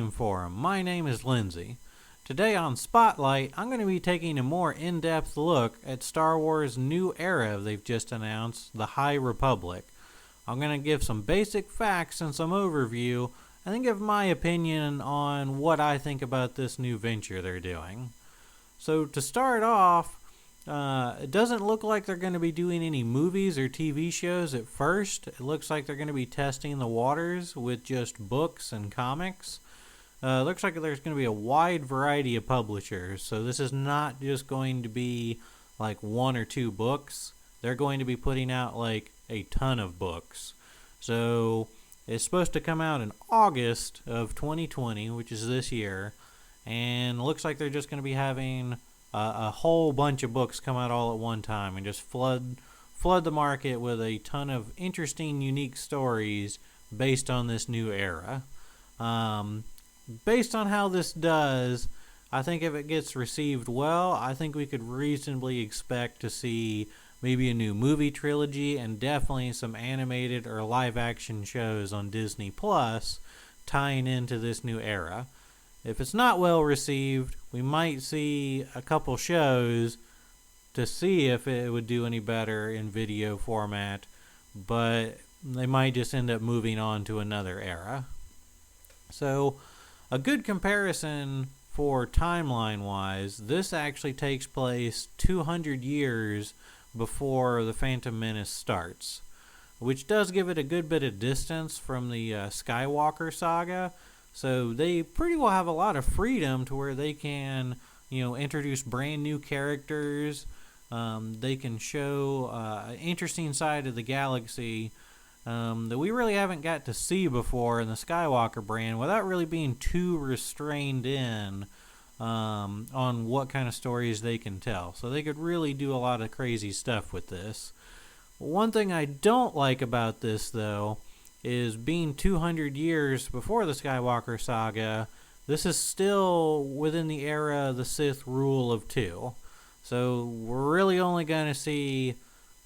Game Forum. My name is Lindsay. Today on Spotlight, I'm going to be taking a more in-depth look at Star Wars' new era they've just announced, the High Republic. I'm going to give some basic facts and some overview, and then give my opinion on what I think about this new venture they're doing. So to start off, it doesn't look like they're going to be doing any movies or TV shows at first. It looks like they're going to be testing the waters with just books and comics. Looks like there's going to be a wide variety of publishers. So this is not just going to be like one or two books. They're going to be putting out like a ton of books. So it's supposed to come out in August of 2020, which is this year. And it looks like they're just going to be having a whole bunch of books come out all at one time and just flood the market with a ton of interesting, unique stories based on this new era. Based on how this does, I think if it gets received well, I think we could reasonably expect to see maybe a new movie trilogy and definitely some animated or live action shows on Disney Plus tying into this new era. If it's not well received, we might see a couple shows to see if it would do any better in video format, but they might just end up moving on to another era. So, a good comparison for timeline-wise, this actually takes place 200 years before The Phantom Menace starts, which does give it a good bit of distance from the Skywalker saga. So they pretty well have a lot of freedom to where they can, introduce brand new characters. They can show an interesting side of the galaxy that we really haven't got to see before in the Skywalker brand without really being too restrained in on what kind of stories they can tell. So they could really do a lot of crazy stuff with this. One thing I don't like about this, though, is being 200 years before the Skywalker saga. This is still within the era of the Sith rule of 2. So we're really only going to see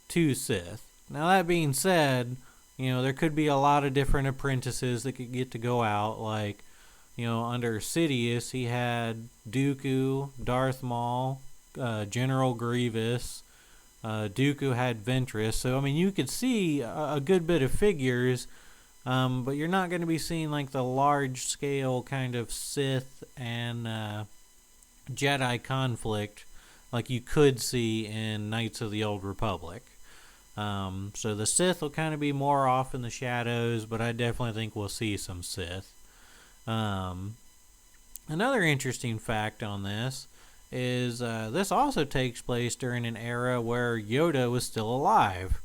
2 Sith. Now that being said, there could be a lot of different apprentices that could get to go out. Like, under Sidious, he had Dooku, Darth Maul, General Grievous. Dooku had Ventress. So, you could see a good bit of figures, but you're not going to be seeing like the large-scale kind of Sith and Jedi conflict like you could see in Knights of the Old Republic. So the Sith will kind of be more off in the shadows, but I definitely think we'll see some Sith. Another interesting fact on this is this also takes place during an era where Yoda was still alive.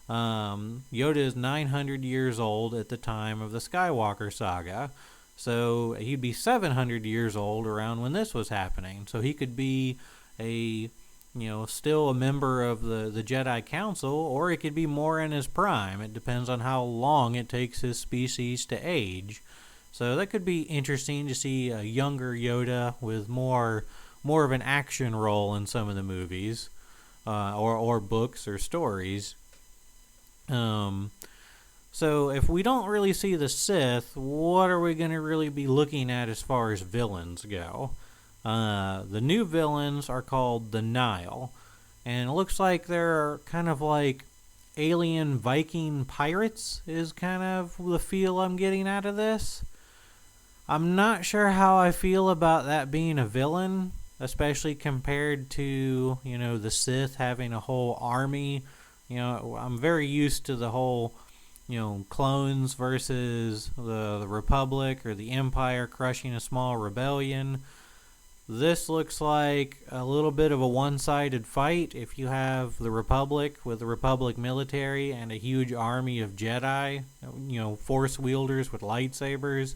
Yoda is 900 years old at the time of the Skywalker saga, so he'd be 700 years old around when this was happening. So he could be still a member of the Jedi Council, or he could be more in his prime. It depends on how long it takes his species to age. So that could be interesting to see a younger Yoda with more of an action role in some of the movies, or books or stories. So if we don't really see the Sith, what are we going to really be looking at as far as villains go? The new villains are called the Nile, and it looks like they're kind of like alien Viking pirates is kind of the feel I'm getting out of this. I'm not sure how I feel about that being a villain, especially compared to, the Sith having a whole army. I'm very used to the whole, clones versus the Republic or the Empire crushing a small rebellion. This looks like a little bit of a one-sided fight if you have the Republic with the Republic military and a huge army of Jedi, force wielders with lightsabers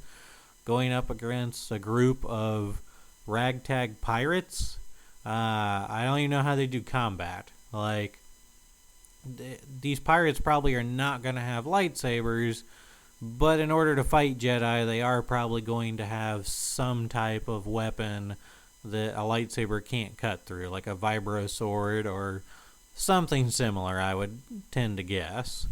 going up against a group of ragtag pirates. I don't even know how they do combat. Like, these pirates probably are not going to have lightsabers, but in order to fight Jedi, they are probably going to have some type of weapon that a lightsaber can't cut through, like a vibro sword or something similar, I would tend to guess.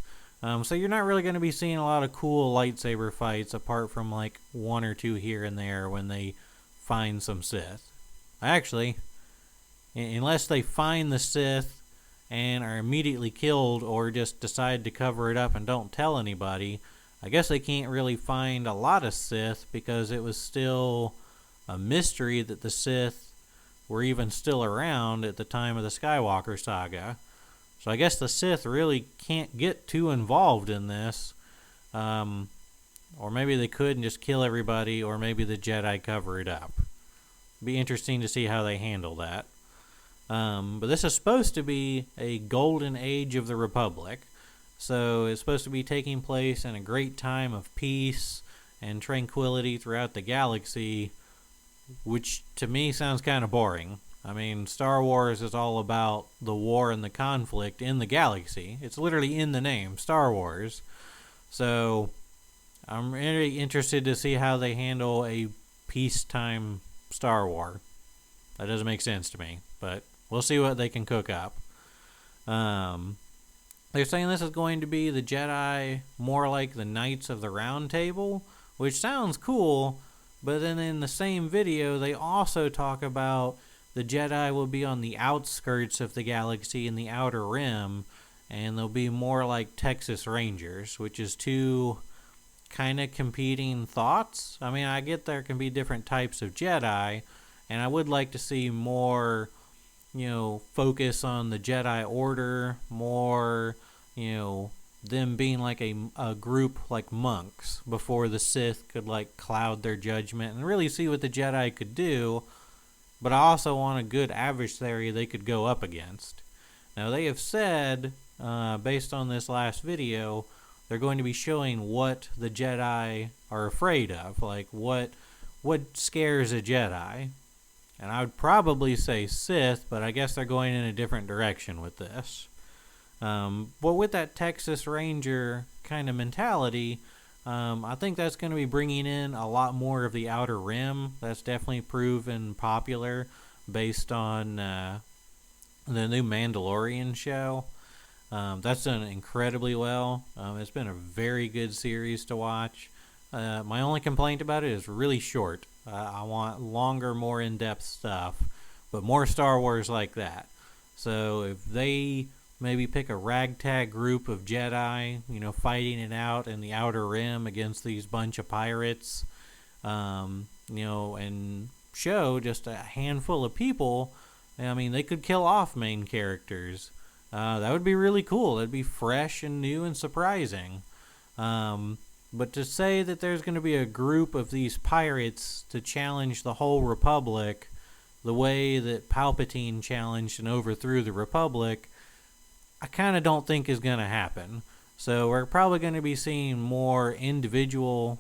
So you're not really going to be seeing a lot of cool lightsaber fights apart from like one or two here and there when they find some Sith. Actually, unless they find the Sith and are immediately killed or just decide to cover it up and don't tell anybody, I guess they can't really find a lot of Sith because it was still a mystery that the Sith were even still around at the time of the Skywalker saga. So I guess the Sith really can't get too involved in this. Or maybe they could and just kill everybody, or maybe the Jedi cover it up. Be interesting to see how they handle that. But this is supposed to be a golden age of the Republic. So it's supposed to be taking place in a great time of peace and tranquility throughout the galaxy, which to me sounds kind of boring. I mean, Star Wars is all about the war and the conflict in the galaxy. It's literally in the name, Star Wars. So I'm really interested to see how they handle a peacetime Star War. That doesn't make sense to me, but we'll see what they can cook up. They're saying this is going to be the Jedi more like the Knights of the Round Table, which sounds cool, but then in the same video they also talk about the Jedi will be on the outskirts of the galaxy in the Outer Rim, and they'll be more like Texas Rangers, which is two kind of competing thoughts. I mean, I get there can be different types of Jedi, and I would like to see more, focus on the Jedi Order, more, them being like a group like monks before the Sith could like cloud their judgment and really see what the Jedi could do. But I also want a good adversary they could go up against. Now they have said, based on this last video, they're going to be showing what the Jedi are afraid of, like what scares a Jedi. And I would probably say Sith, but I guess they're going in a different direction with this. But with that Texas Ranger kind of mentality, I think that's going to be bringing in a lot more of the Outer Rim. That's definitely proven popular based on the new Mandalorian show. That's done incredibly well. It's been a very good series to watch. My only complaint about it is really short. I want longer, more in-depth stuff, but more Star Wars like that. So if they maybe pick a ragtag group of Jedi, fighting it out in the Outer Rim against these bunch of pirates, and show just a handful of people, I mean, they could kill off main characters. That would be really cool. That'd be fresh and new and surprising. But to say that there's going to be a group of these pirates to challenge the whole Republic the way that Palpatine challenged and overthrew the Republic, I kind of don't think is going to happen. So we're probably going to be seeing more individual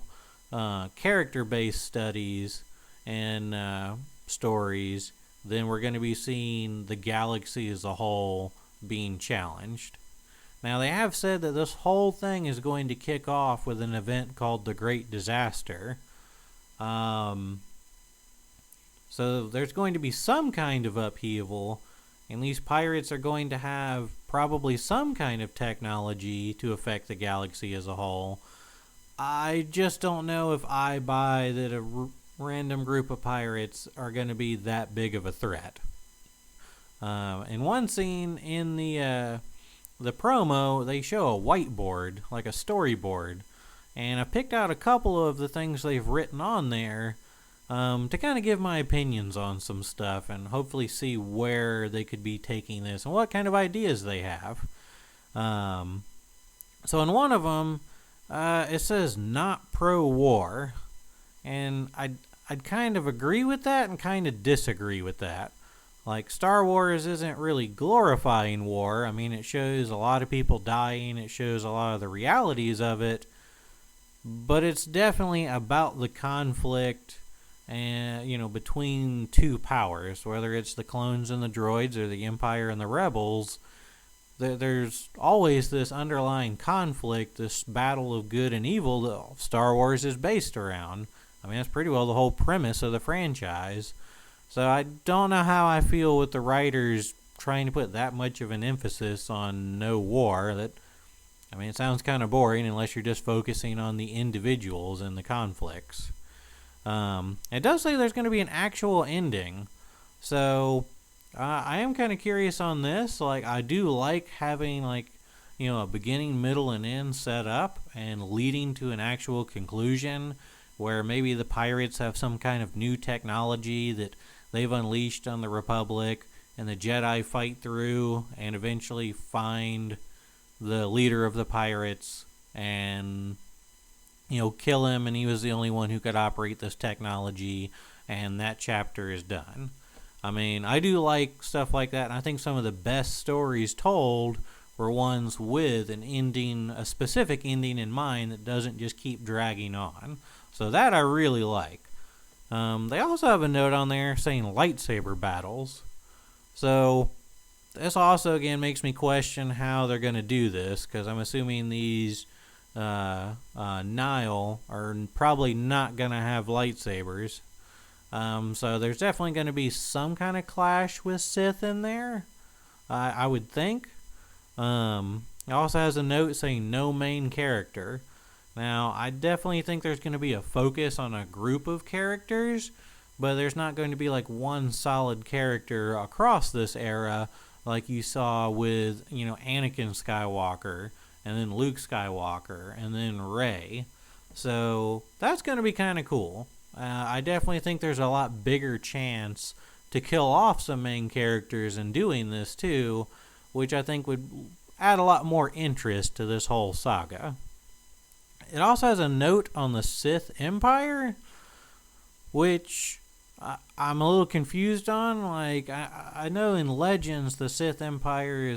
character-based studies and stories than we're going to be seeing the galaxy as a whole being challenged. Now, they have said that this whole thing is going to kick off with an event called the Great Disaster. So there's going to be some kind of upheaval, and these pirates are going to have probably some kind of technology to affect the galaxy as a whole. I just don't know if I buy that a random group of pirates are going to be that big of a threat. In one scene in the promo, they show a whiteboard, like a storyboard, and I picked out a couple of the things they've written on there to kind of give my opinions on some stuff and hopefully see where they could be taking this and what kind of ideas they have. So in one of them, it says not pro-war, and I'd kind of agree with that and kind of disagree with that. Like, Star Wars isn't really glorifying war. I mean, it shows a lot of people dying. It shows a lot of the realities of it. But it's definitely about the conflict and, between two powers, whether it's the clones and the droids or the Empire and the Rebels. There's always this underlying conflict, this battle of good and evil that Star Wars is based around. I mean, that's pretty well the whole premise of the franchise. So I don't know how I feel with the writers trying to put that much of an emphasis on no war. I mean, it sounds kind of boring unless you're just focusing on the individuals and the conflicts. It does say there's going to be an actual ending, so I am kind of curious on this. Like, I do like having a beginning, middle, and end set up and leading to an actual conclusion where maybe the pirates have some kind of new technology that they've unleashed on the Republic, and the Jedi fight through and eventually find the leader of the pirates and kill him, and he was the only one who could operate this technology, and that chapter is done. I mean, I do like stuff like that, and I think some of the best stories told were ones with an ending, a specific ending in mind that doesn't just keep dragging on. So that I really like. They also have a note on there saying lightsaber battles. So this also, again, makes me question how they're going to do this, because I'm assuming these Nile are probably not going to have lightsabers. So there's definitely going to be some kind of clash with Sith in there, I would think. It also has a note saying no main character. Now, I definitely think there's going to be a focus on a group of characters, but there's not going to be like one solid character across this era like you saw with, Anakin Skywalker, and then Luke Skywalker, and then Rey. So that's going to be kind of cool. I definitely think there's a lot bigger chance to kill off some main characters in doing this too, which I think would add a lot more interest to this whole saga. It also has a note on the Sith Empire, which I'm a little confused on. Like, I know in Legends the Sith Empire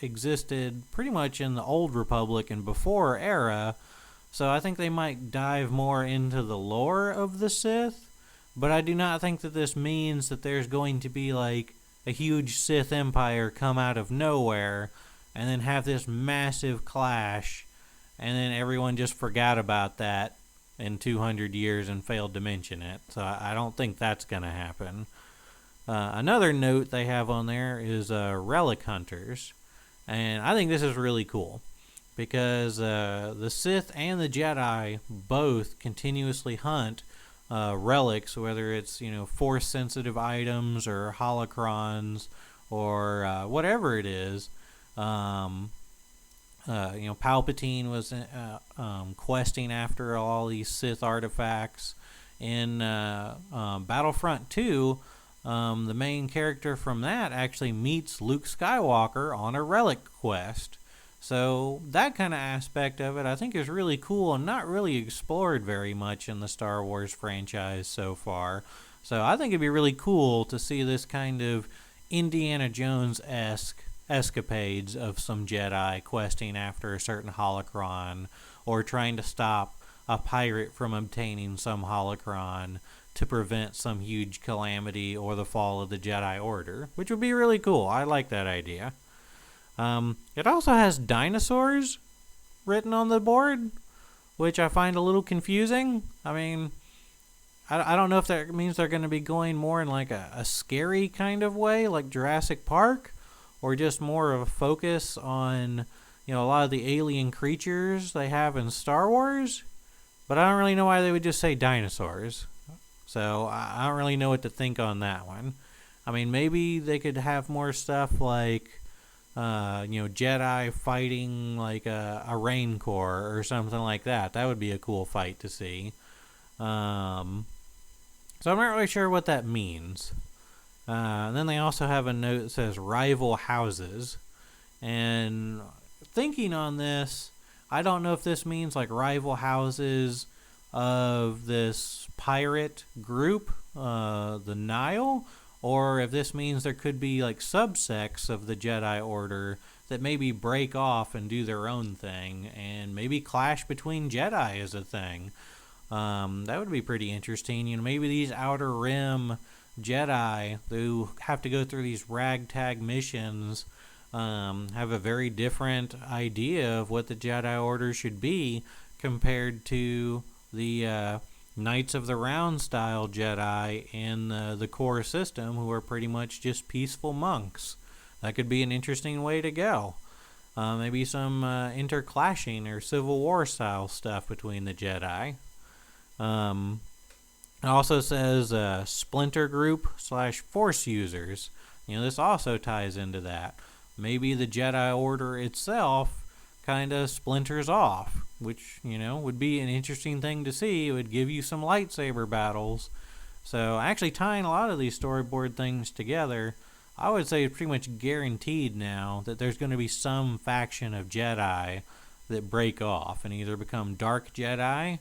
existed pretty much in the Old Republic and before era, so I think they might dive more into the lore of the Sith, but I do not think that this means that there's going to be like a huge Sith Empire come out of nowhere and then have this massive clash, and then everyone just forgot about that in 200 years and failed to mention it. So I don't think that's going to happen. Another note they have on there is relic hunters, and I think this is really cool because the Sith and the Jedi both continuously hunt relics, whether it's Force-sensitive items or holocrons or whatever it is. Palpatine was questing after all these Sith artifacts. In Battlefront 2, the main character from that actually meets Luke Skywalker on a relic quest. So that kind of aspect of it I think is really cool and not really explored very much in the Star Wars franchise so far. So I think it'd be really cool to see this kind of Indiana Jones-esque escapades of some Jedi questing after a certain holocron or trying to stop a pirate from obtaining some holocron to prevent some huge calamity or the fall of the Jedi Order, which would be really cool. I like that idea. It also has dinosaurs written on the board, which I find a little confusing. I mean, I don't know if that means they're going to be going more in like a scary kind of way, like Jurassic Park, or just more of a focus on, a lot of the alien creatures they have in Star Wars. But I don't really know why they would just say dinosaurs. So I don't really know what to think on that one. I mean, maybe they could have more stuff like, Jedi fighting like a Rain Corps or something like that. That would be a cool fight to see. So I'm not really sure what that means. And then they also have a note that says rival houses. And thinking on this, I don't know if this means like rival houses of this pirate group, the Nile, or if this means there could be like subsects of the Jedi Order that maybe break off and do their own thing, and maybe clash between Jedi is a thing. That would be pretty interesting. Maybe these Outer Rim Jedi who have to go through these ragtag missions have a very different idea of what the Jedi Order should be compared to the Knights of the Round style Jedi in the core system, who are pretty much just peaceful monks. That could be an interesting way to go. Maybe some interclashing or Civil War style stuff between the Jedi. Um, it also says splinter group / force users. This also ties into that. Maybe the Jedi Order itself kind of splinters off, which, would be an interesting thing to see. It would give you some lightsaber battles. So actually tying a lot of these storyboard things together, I would say it's pretty much guaranteed now that there's going to be some faction of Jedi that break off and either become Dark Jedi,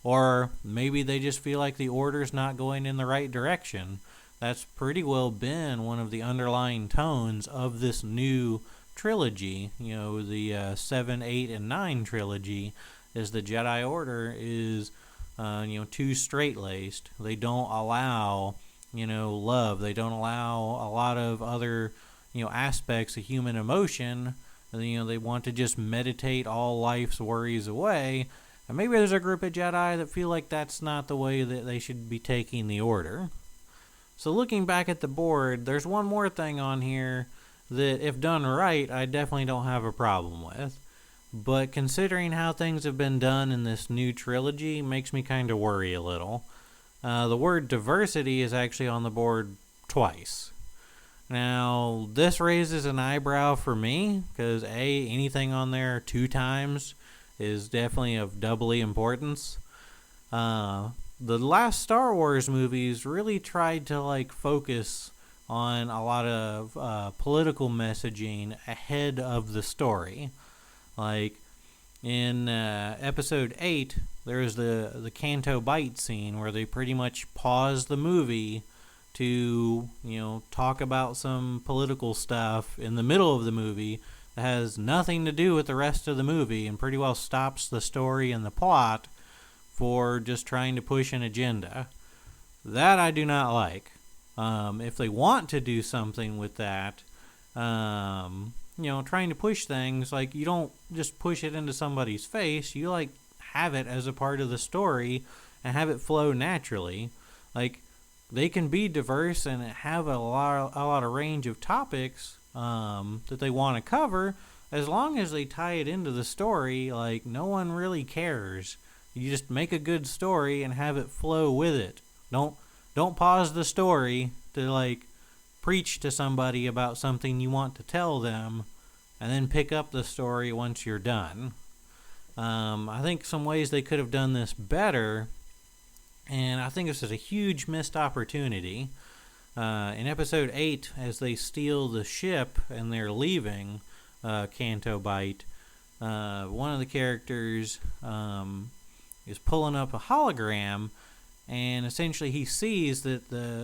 or maybe they just feel like the Order's not going in the right direction. That's pretty well been one of the underlying tones of this new trilogy. The 7, 8, and 9 trilogy, is the Jedi Order is, too straight-laced. They don't allow, love. They don't allow a lot of other, aspects of human emotion. They want to just meditate all life's worries away. And maybe there's a group of Jedi that feel like that's not the way that they should be taking the Order. So looking back at the board, there's one more thing on here that, if done right, I definitely don't have a problem with. But considering how things have been done in this new trilogy, makes me kind of worry a little. The word diversity is actually on the board twice. Now, this raises an eyebrow for me, because anything on there 2 times is definitely of doubly importance. The last Star Wars movies really tried to focus on a lot of political messaging ahead of the story. Like in episode 8, there's the Canto Bight scene where they pretty much pause the movie to talk about some political stuff in the middle of the movie that has nothing to do with the rest of the movie and pretty well stops the story and the plot for just trying to push an agenda. That I do not like. If they want to do something with that, trying to push things, you don't just push it into somebody's face. You have it as a part of the story and have it flow naturally. They can be diverse and have a lot of range of topics that they want to cover, as long as they tie it into the story. No one really cares. You just make a good story and have it flow with it. Don't pause the story to preach to somebody about something you want to tell them, and then pick up the story once you're done. I think some ways they could have done this better, and I think this is a huge missed opportunity. In episode 8, as they steal the ship and they're leaving Canto Bight, one of the characters is pulling up a hologram, and essentially he sees that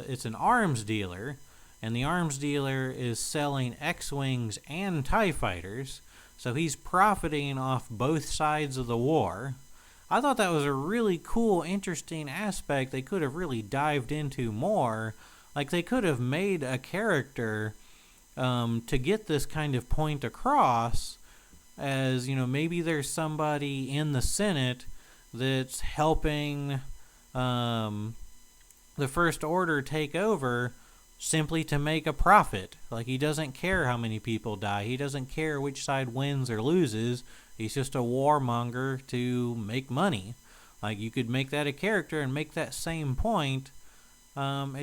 it's an arms dealer, and the arms dealer is selling X-Wings and TIE fighters, so he's profiting off both sides of the war. I thought that was a really cool, interesting aspect they could have really dived into more. They could have made a character to get this kind of point across, as, maybe there's somebody in the Senate that's helping the First Order take over simply to make a profit. He doesn't care how many people die. He doesn't care which side wins or loses. He's just a warmonger to make money. You could make that a character and make that same point.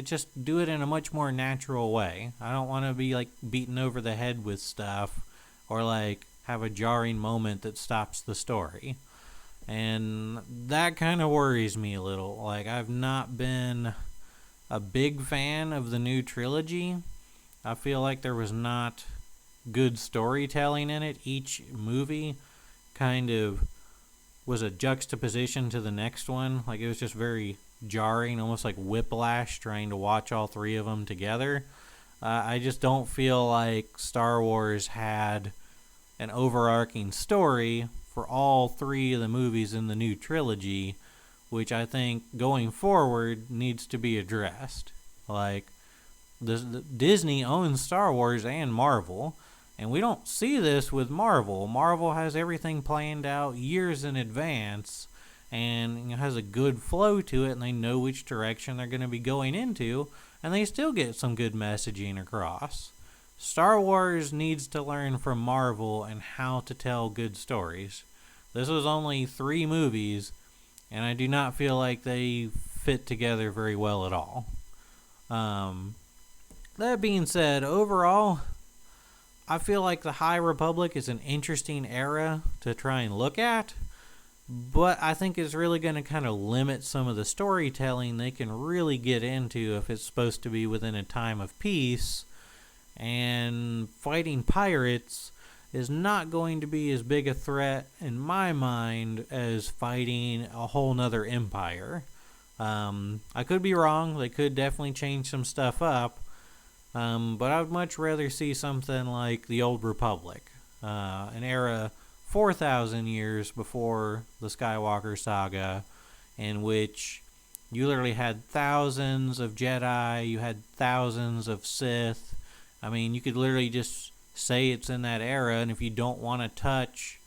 Just do it in a much more natural way. I don't want to be beaten over the head with stuff, or have a jarring moment that stops the story. And that kind of worries me a little. I've not been a big fan of the new trilogy. I feel like there was not good storytelling in it. Each movie kind of was a juxtaposition to the next one. It was just very jarring, almost like whiplash, trying to watch all 3 of them together. I just don't feel like Star Wars had an overarching story for all 3 of the movies in the new trilogy, which I think going forward needs to be addressed. Disney owns Star Wars and Marvel, and we don't see this with Marvel. Marvel has everything planned out years in advance, and has a good flow to it, and they know which direction they're going to be going into, and they still get some good messaging across. Star Wars needs to learn from Marvel and how to tell good stories. This was only 3 movies, and I do not feel like they fit together very well at all. Um, that being said, overall, I feel like the High Republic is an interesting era to try and look at, but I think it's really going to kind of limit some of the storytelling they can really get into if it's supposed to be within a time of peace. And fighting pirates is not going to be as big a threat in my mind as fighting a whole nother empire. I could be wrong. They could definitely change some stuff up. But I would much rather see something like the Old Republic, an era 4,000 years before the Skywalker saga, in which you literally had thousands of Jedi, you had thousands of Sith. I mean, you could literally just say it's in that era, and if you don't want to touch,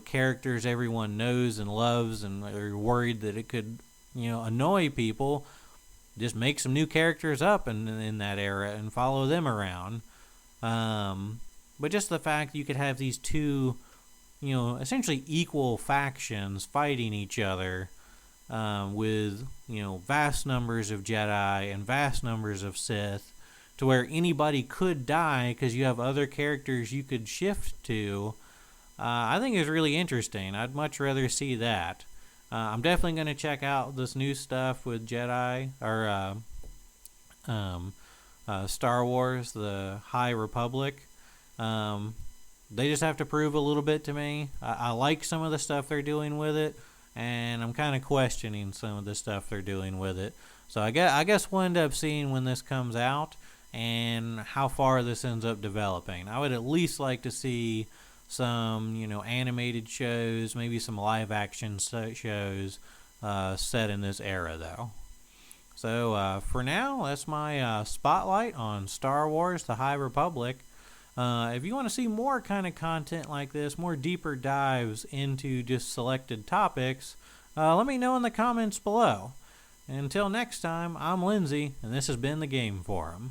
characters everyone knows and loves and are worried that it could, annoy people, just make some new characters up in that era and follow them around. But just the fact you could have these two, essentially equal factions fighting each other, with, vast numbers of Jedi and vast numbers of Sith, to where anybody could die because you have other characters you could shift to, I think is really interesting. I'd much rather see that. I'm definitely going to check out this new stuff with Jedi, or Star Wars, the High Republic. They just have to prove a little bit to me. I like some of the stuff they're doing with it, and I'm kind of questioning some of the stuff they're doing with it. So I guess we'll end up seeing when this comes out and how far this ends up developing. I would at least like to see some, animated shows, maybe some live action shows set in this era, though. So for now, that's my spotlight on Star Wars: The High Republic. If you want to see more kind of content like this, more deeper dives into just selected topics, let me know in the comments below. Until next time, I'm Lindsay, and this has been the Game Forum.